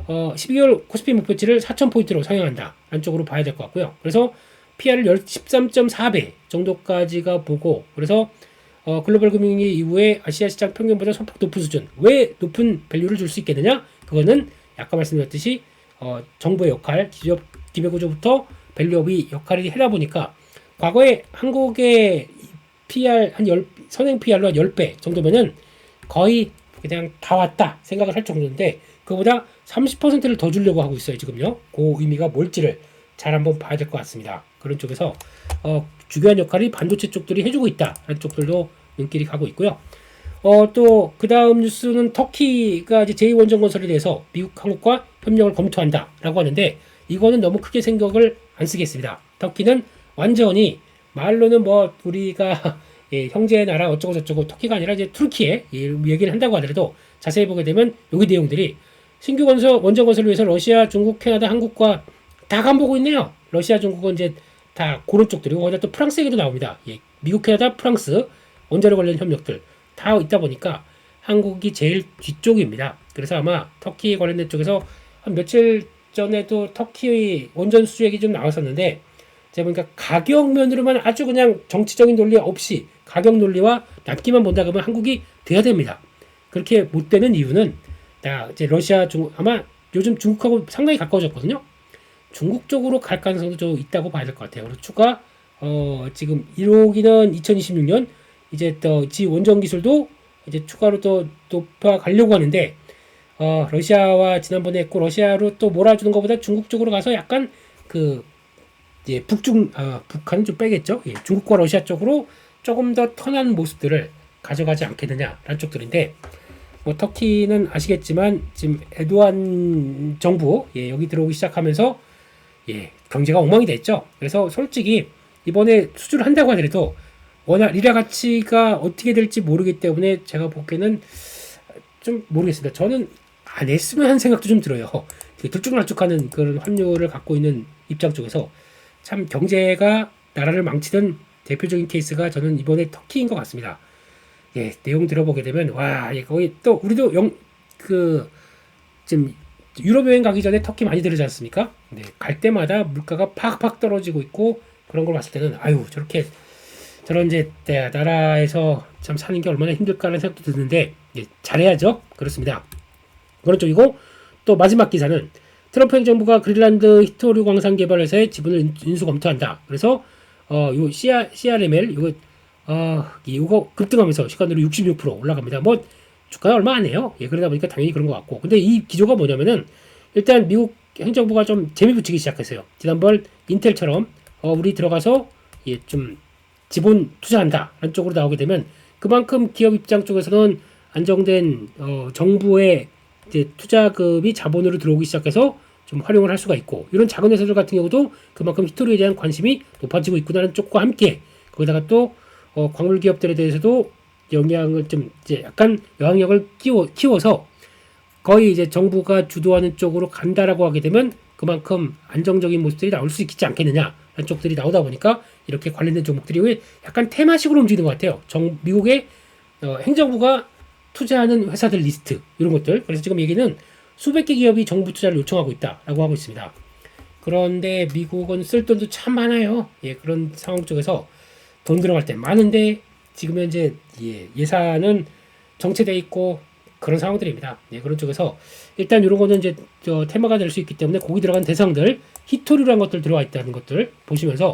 12개월 코스피 목표치를 4,000포인트로 상향한다. 라는 쪽으로 봐야 될 것 같고요. 그래서 PR을 13.4배 정도까지가 보고 그래서 글로벌 금융위기 이후에 아시아 시장 평균보다 소폭 높은 수준. 왜 높은 밸류를 줄 수 있겠느냐? 그거는 아까 말씀드렸듯이 정부의 역할, 기업기배구조부터 밸류업이 역할이 하다 보니까 과거에 한국의 PR 선행 PR로 한 10배 정도면은 거의 그냥 다 왔다 생각을 할 정도인데 그보다 30%를 더 주려고 하고 있어요 지금요. 그 의미가 뭘지를 잘 한번 봐야 될 것 같습니다. 그런 쪽에서 중요한 역할이 반도체 쪽들이 해주고 있다라는 쪽들도 눈길이 가고 있고요. 또 그 다음 뉴스는 터키가 이제 제2원전건설에 대해서 미국, 한국과 협력을 검토한다라고 하는데 이거는 너무 크게 생각을 안 쓰겠습니다. 터키는 완전히 말로는 뭐 우리가 형제 나라 어쩌고 저쩌고 터키가 아니라 이제 투르키에 얘기를 한다고 하더라도 자세히 보게 되면 여기 내용들이 신규 원전 건설을 위해서 러시아, 중국, 캐나다, 한국과 다 간보고 있네요. 러시아, 중국은 이제 다 그런 쪽들이고 거기다 또 프랑스 얘기도 나옵니다. 미국, 캐나다, 프랑스 원자력 관련 협력들 다 있다 보니까 한국이 제일 뒤쪽입니다. 그래서 아마 터키 관련된 쪽에서 한 며칠 전에도 터키 원전 수주액이 좀 나왔었는데 제가 보니까 가격 면으로만 아주 그냥 정치적인 논리 없이 가격 논리와 납기만 본다 그러면 한국이 돼야 됩니다. 그렇게 못 되는 이유는 이제 러시아, 중국 아마 요즘 중국하고 상당히 가까워졌거든요. 중국 쪽으로 갈 가능성도 좀 있다고 봐야 될 것 같아요. 그리고 추가 지금 1호기는 2026년 이제 또 지 원전 기술도 이제 추가로 또 높아가려고 하는데 러시아와 지난번에 했고 러시아로 또 몰아주는 것보다 중국 쪽으로 가서 약간 그 이제 북한은 좀 빼겠죠. 예, 중국과 러시아 쪽으로 조금 더 턴한 모습들을 가져가지 않겠느냐라는 쪽들인데 뭐 터키는 아시겠지만 지금 에르도안 정부 여기 들어오기 시작하면서 경제가 엉망이 됐죠. 그래서 솔직히 이번에 수주를 한다고 하더라도 워낙 리라 가치가 어떻게 될지 모르기 때문에 제가 보기에는 좀 모르겠습니다. 저는 안 했으면 하는 생각도 좀 들어요. 들쭉날쭉하는 그런 환율을 갖고 있는 입장 쪽에서 참 경제가 나라를 망치던 대표적인 케이스가 저는 이번에 터키인 것 같습니다. 내용 들어보게 되면 거기 또 우리도 지금 유럽 여행 가기 전에 터키 많이 들으지 않습니까? 갈 때마다 물가가 팍팍 떨어지고 있고 그런 걸 봤을 때는 저렇게 저런 이제 나라에서 참 사는 게 얼마나 힘들까라는 생각도 드는데 잘해야죠. 그렇습니다. 그런 쪽이고 또 마지막 기사는 트럼프 행정부가 그린란드 히토류 광산 개발 회사의 지분을 인수 검토한다. 그래서 요 CRML 이거 급등하면서 시간으로 66% 올라갑니다. 뭐 주가가 얼마 안 해요. 그러다 보니까 당연히 그런 것 같고. 근데 이 기조가 뭐냐면은 일단 미국 행정부가 좀 재미 붙이기 시작했어요. 지난번 인텔처럼 우리 들어가서 좀 지분 투자한다라는 쪽으로 나오게 되면 그만큼 기업 입장 쪽에서는 안정된 정부의 이제 투자금이 자본으로 들어오기 시작해서 좀 활용을 할 수가 있고 이런 작은 회사들 같은 경우도 그만큼 히토리에 대한 관심이 높아지고 있구나라는 쪽과 함께 거기다가 또 광물 기업들에 대해서도 영향을 좀 이제 약간 영향력을 키워서 거의 이제 정부가 주도하는 쪽으로 간다라고 하게 되면 그만큼 안정적인 모습들이 나올 수 있지 않겠느냐라는 쪽들이 나오다 보니까 이렇게 관련된 종목들이 왜 약간 테마식으로 움직이는 것 같아요. 미국의 행정부가 투자하는 회사들 리스트 이런 것들. 그래서 지금 얘기는 수백 개 기업이 정부 투자를 요청하고 있다라고 하고 있습니다. 그런데 미국은 쓸 돈도 참 많아요. 그런 상황 쪽에서 돈 들어갈 때 많은데 지금 현재 예산은 정체돼 있고 그런 상황들입니다. 그런 쪽에서 일단 이런 거는 이제 테마가 될 수 있기 때문에 거기 들어간 대상들 히토류라는 것들 들어와 있다는 것들 보시면서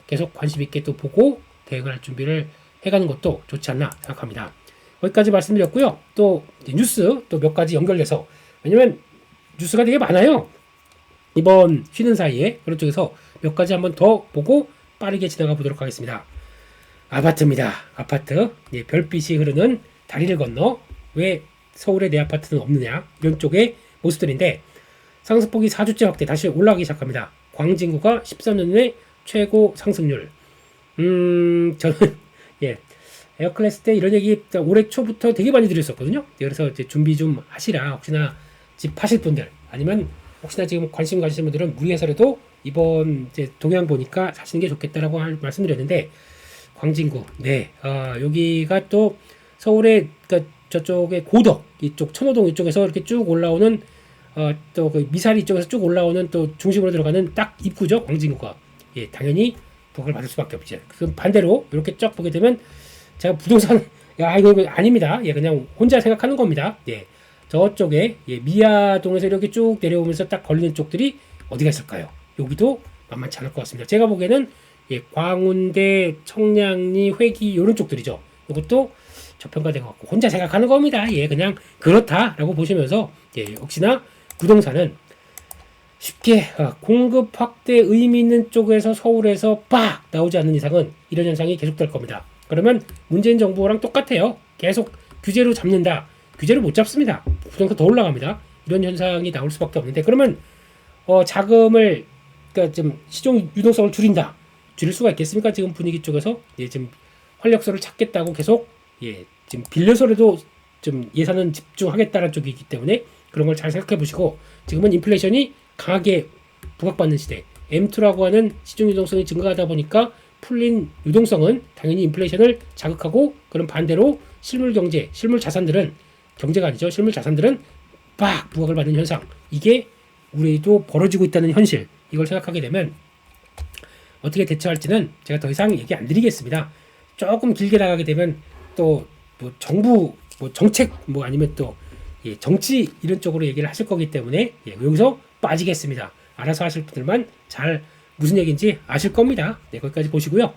계속 관심 있게 또 보고 대응할 준비를 해가는 것도 좋지 않나 생각합니다. 거기까지 말씀드렸고요. 또 뉴스 또 몇 가지 연결돼서 왜냐면 뉴스가 되게 많아요. 이번 쉬는 사이에 그런 쪽에서 몇 가지 한번 더 보고 빠르게 지나가 보도록 하겠습니다. 아파트입니다. 아파트 별빛이 흐르는 다리를 건너 왜 서울에 내 아파트는 없느냐 이런 쪽의 모습들인데 상승폭이 4주째 확대 다시 올라가기 시작합니다. 광진구가 13년 내 최고 상승률. 저는 에어클래스 때 이런 얘기 올해 초부터 되게 많이 드렸었거든요. 그래서 이제 준비 좀 하시라. 혹시나 집 파실 분들 아니면 혹시나 지금 관심 가시는 분들은 우리 회사로도 이번 이제 동향 보니까 사시는 게 좋겠다라고 말씀드렸는데 광진구 여기가 또 서울의 그러니까 저쪽에 고덕 이쪽 천호동 이쪽에서 이렇게 쭉 올라오는 또 그 미사리 이쪽에서 쭉 올라오는 또 중심으로 들어가는 딱 입구죠. 광진구가 당연히 부각을 받을 수밖에 없죠. 그럼 반대로 이렇게 쫙 보게 되면 제가 부동산 이거 아닙니다. 그냥 혼자 생각하는 겁니다. 저쪽에 미아동에서 이렇게 쭉 내려오면서 딱 걸리는 쪽들이 어디가 있을까요? 여기도 만만치 않을 것 같습니다. 제가 보기에는 광운대, 청량리, 회기 이런 쪽들이죠. 이것도 저평가된 것 같고 혼자 생각하는 겁니다. 그냥 그렇다라고 보시면서 역시나 부동산은 쉽게 공급 확대 의미 있는 쪽에서 서울에서 빡 나오지 않는 이상은 이런 현상이 계속될 겁니다. 그러면 문재인 정부랑 똑같아요. 계속 규제로 잡는다. 규제를 못 잡습니다. 부동산 더 올라갑니다. 이런 현상이 나올 수밖에 없는데 그러면 자금을 그러니까 좀 시중 유동성을 줄인다. 줄일 수가 있겠습니까? 지금 분위기 쪽에서 지금 활력소를 찾겠다고 계속 지금 빌려서라도 좀 예산은 집중하겠다는 쪽이기 때문에 그런 걸 잘 생각해 보시고 지금은 인플레이션이 강하게 부각받는 시대 M2라고 하는 시중 유동성이 증가하다 보니까 풀린 유동성은 당연히 인플레이션을 자극하고 그런 반대로 실물 경제, 실물 자산들은 경제가 아니죠. 실물 자산들은 빡 부각을 받는 현상 이게 우리도 벌어지고 있다는 현실 이걸 생각하게 되면 어떻게 대처할지는 제가 더 이상 얘기 안 드리겠습니다. 조금 길게 나가게 되면 또 뭐 정부 뭐 정책 뭐 아니면 또 정치 이런 쪽으로 얘기를 하실 거기 때문에 여기서 빠지겠습니다. 알아서 하실 분들만 잘 무슨 얘기인지 아실 겁니다. 거기까지 보시고요.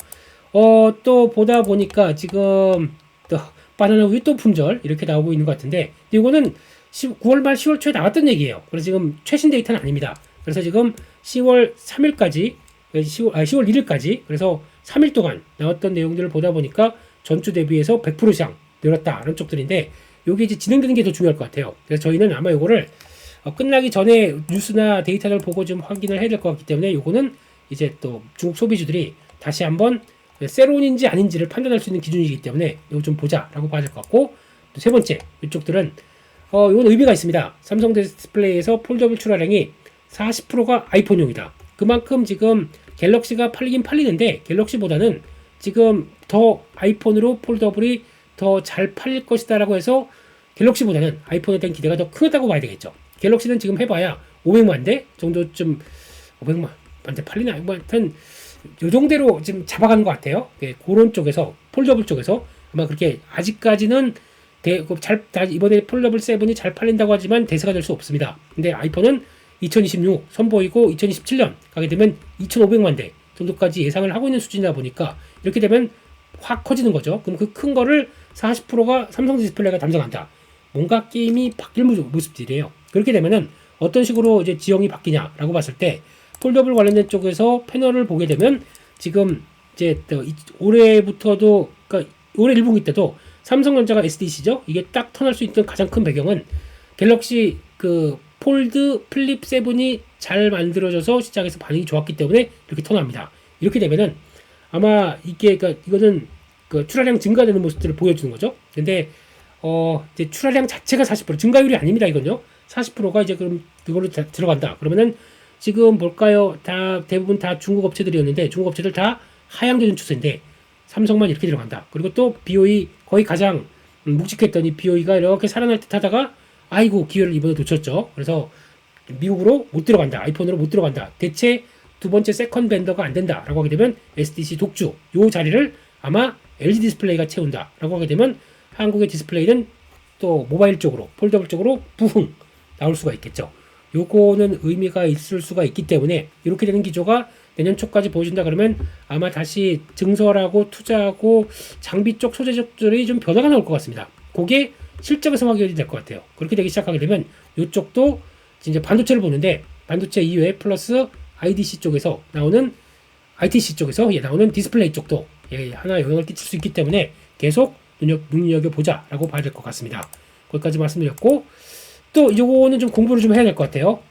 또 보다 보니까 지금 또 바나나 우유 또 품절 이렇게 나오고 있는 것 같은데, 이거는 9월 말 10월 초에 나왔던 얘기예요. 그래서 지금 최신 데이터는 아닙니다. 그래서 지금 10월 3일까지 10월 1일까지 그래서 3일 동안 나왔던 내용들을 보다 보니까 전주 대비해서 100% 이상 늘었다 이런 쪽들인데, 요게 이제 진행되는 게 더 중요할 것 같아요. 그래서 저희는 아마 요거를 끝나기 전에 뉴스나 데이터를 보고 좀 확인을 해야 될 것 같기 때문에, 요거는 이제 또 중국 소비주들이 다시 한번 세론인지 아닌지를 판단할 수 있는 기준이기 때문에 이거 좀 보자라고 봐야 될 것 같고, 또 세 번째 이쪽들은 이건 의미가 있습니다. 삼성 디스플레이에서 폴더블 출하량이 40%가 아이폰용이다. 그만큼 지금 갤럭시가 팔리긴 팔리는데, 갤럭시보다는 지금 더 아이폰으로 폴더블이 더 잘 팔릴 것이다 라고 해서 갤럭시보다는 아이폰에 대한 기대가 더 크다고 봐야 되겠죠. 갤럭시는 지금 해봐야 500만 대 정도쯤, 500만 대 팔리나? 하여튼 요 정도로 지금 잡아가는 것 같아요. 그런 쪽에서, 폴더블 쪽에서 아마 그렇게 아직까지는 이번에 폴더블 7이 잘 팔린다고 하지만 대세가 될 수 없습니다. 근데 아이폰은 2026 선보이고 2027년 가게 되면 2,500만 대 정도까지 예상을 하고 있는 수준이다 보니까, 이렇게 되면 확 커지는 거죠. 그럼 그 큰 거를 40%가 삼성 디스플레이가 담당한다. 뭔가 게임이 바뀔 모습들이에요. 그렇게 되면은 어떤 식으로 이제 지형이 바뀌냐라고 봤을 때, 폴더블 관련된 쪽에서 패널을 보게 되면 지금 이제 올해부터도, 그러니까 올해 1분기 때도 삼성전자가 SDC죠. 이게 딱 턴할 수 있던 가장 큰 배경은 갤럭시 그 폴드 플립 7이 잘 만들어져서 시장에서 반응이 좋았기 때문에 이렇게 턴합니다. 이렇게 되면은 아마 이게, 그러니까 이거는 그 출하량 증가되는 모습들을 보여주는 거죠. 근데 이제 출하량 자체가 40% 증가율이 아닙니다. 이건요. 40%가 이제 그럼 그걸로 들어간다. 그러면은 지금 볼까요? 대부분 다 중국 업체들이었는데, 중국 업체들 다 하향되는 추세인데 삼성만 이렇게 들어간다. 그리고 또 BOE 거의 가장 묵직했던 이 BOE가 이렇게 살아날 듯 하다가 아이고 기회를 이번에 놓쳤죠. 그래서 미국으로 못 들어간다. 아이폰으로 못 들어간다. 대체 두 번째 세컨 벤더가 안 된다라고 하게 되면 SDC 독주 요 자리를 아마 LG 디스플레이가 채운다라고 하게 되면, 한국의 디스플레이는 또 모바일 쪽으로, 폴더블 쪽으로 부흥 나올 수가 있겠죠. 요거는 의미가 있을 수가 있기 때문에, 이렇게 되는 기조가 내년 초까지 보여준다 그러면 아마 다시 증설하고 투자하고 장비 쪽 소재적들이 좀 변화가 나올 것 같습니다. 그게 실적에서 확인이 될 것 같아요. 그렇게 되기 시작하게 되면 이쪽도 이제 반도체를 보는데, 반도체 이외에 플러스 IDC 쪽에서 나오는, ITC 쪽에서 나오는 디스플레이 쪽도 하나 영향을 끼칠 수 있기 때문에 계속 눈여겨보자라고 봐야 될 것 같습니다. 거기까지 말씀드렸고, 또 이거는 좀 공부를 좀 해야 될 것 같아요.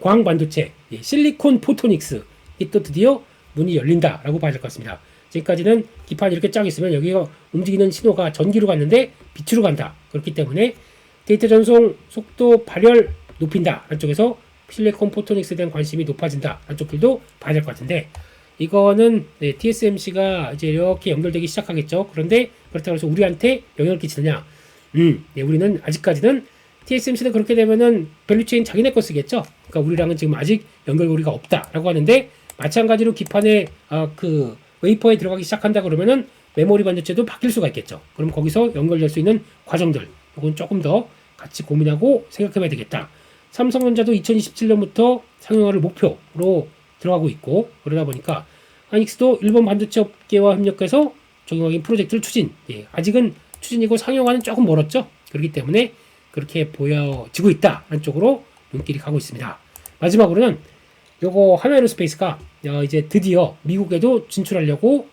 광 반도체, 실리콘 포토닉스, 이 또 드디어 문이 열린다라고 봐야 될 것 같습니다. 지금까지는 기판이 이렇게 쫙 있으면 여기가 움직이는 신호가 전기로 갔는데 빛으로 간다. 그렇기 때문에 데이터 전송 속도 발열 높인다. 한쪽에서 실리콘 포토닉스에 대한 관심이 높아진다. 한쪽들도 봐야 될 것 같은데, 이거는 TSMC가 이제 이렇게 연결되기 시작하겠죠. 그런데 그렇다고 해서 우리한테 영향을 끼치느냐? 우리는 아직까지는, TSMC는 그렇게 되면은 밸류체인 자기네 거 쓰겠죠. 그러니까 우리랑은 지금 아직 연결고리가 없다라고 하는데, 마찬가지로 기판에 그 웨이퍼에 들어가기 시작한다 그러면은 메모리 반도체도 바뀔 수가 있겠죠. 그럼 거기서 연결될 수 있는 과정들, 이건 조금 더 같이 고민하고 생각해봐야 되겠다. 삼성전자도 2027년부터 상용화를 목표로 들어가고 있고, 그러다 보니까 하이닉스도 일본 반도체 업계와 협력해서 적용하기 프로젝트를 추진. 아직은 추진이고 상용화는 조금 멀었죠. 그렇기 때문에 그렇게 보여지고 있다라는 쪽으로 눈길이 가고 있습니다. 마지막으로는 요거 하나에로스페이스가 이제 드디어 미국에도 진출하려고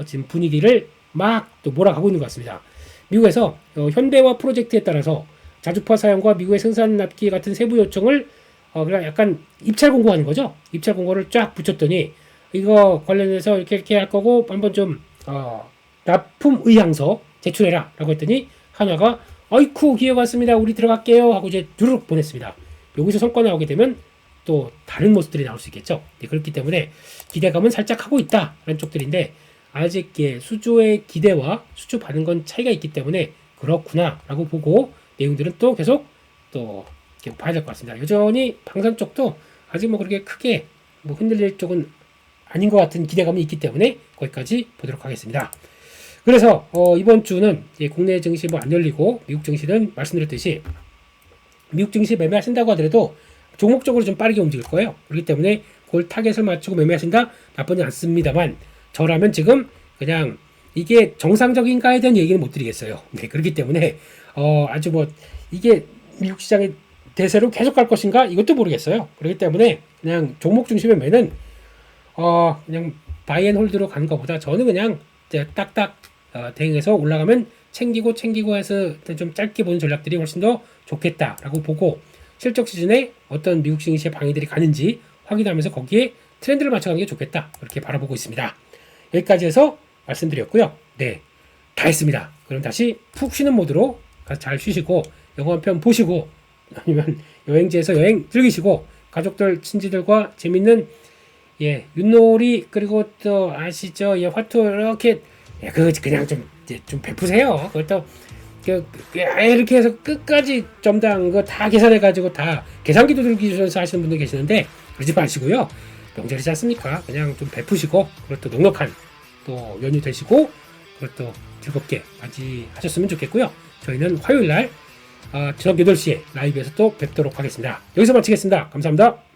지금 분위기를 막 또 몰아가고 있는 것 같습니다. 미국에서 현대화 프로젝트에 따라서 자주파 사용과 미국의 생산 납기 같은 세부 요청을 그냥 약간 입찰 공고하는 거죠. 입찰 공고를 쫙 붙였더니, 이거 관련해서 이렇게 할 거고 한번 좀 납품 의향서 제출해라 라고 했더니, 한화가 어이쿠 기회가 왔습니다. 우리 들어갈게요 하고 이제 두루룩 보냈습니다. 여기서 성과 나오게 되면 또 다른 모습들이 나올 수 있겠죠. 그렇기 때문에 기대감은 살짝 하고 있다라는 쪽들인데, 아직 수주의 기대와 수주 받은 건 차이가 있기 때문에 그렇구나 라고 보고, 내용들은 또 계속 또 이렇게 봐야 될 것 같습니다. 여전히 방산 쪽도 아직 뭐 그렇게 크게 뭐 흔들릴 쪽은 아닌 것 같은 기대감이 있기 때문에 거기까지 보도록 하겠습니다. 그래서 이번 주는 국내 증시 뭐 안 열리고, 미국 증시는 말씀드렸듯이 미국 증시 매매하신다고 하더라도 종목적으로 좀 빠르게 움직일 거예요. 그렇기 때문에 그걸 타겟을 맞추고 매매하신다 나쁘지 않습니다만, 저라면 지금 그냥 이게 정상적인가에 대한 얘기는 못 드리겠어요. 네, 그렇기 때문에 아주 뭐 이게 미국 시장의 대세로 계속 갈 것인가 이것도 모르겠어요. 그렇기 때문에 그냥 종목 중심의 매는 그냥 바이앤홀드로 가는 것보다 저는 그냥 이제 딱딱 대응해서 올라가면 챙기고 해서 좀 짧게 보는 전략들이 훨씬 더 좋겠다라고 보고 실적 시즌에 어떤 미국 증시의 방향들이 가는지 확인하면서 거기에 트렌드를 맞춰가는 게 좋겠다 그렇게 바라보고 있습니다. 여기까지 해서 말씀드렸고요. 네, 다 했습니다. 그럼 다시 푹 쉬는 모드로 가서 잘 쉬시고 영화 한 편 보시고 아니면 여행지에서 여행 즐기시고 가족들 친지들과 재밌는 윷놀이 그리고 또 아시죠? 화투 이렇게 그냥 좀 베푸세요. 그걸 또 이렇게 해서 끝까지 점당 거 다 계산해 가지고 다 계산기도 들기면서 하시는 분들 계시는데 그러지 마시고요. 명절이지 않습니까? 그냥 좀 베푸시고 그리고 또 넉넉한 또 연휴 되시고 그리고 또 즐겁게 맞이하셨으면 좋겠고요. 저희는 화요일 날 저녁 8시에 라이브에서 또 뵙도록 하겠습니다. 여기서 마치겠습니다. 감사합니다.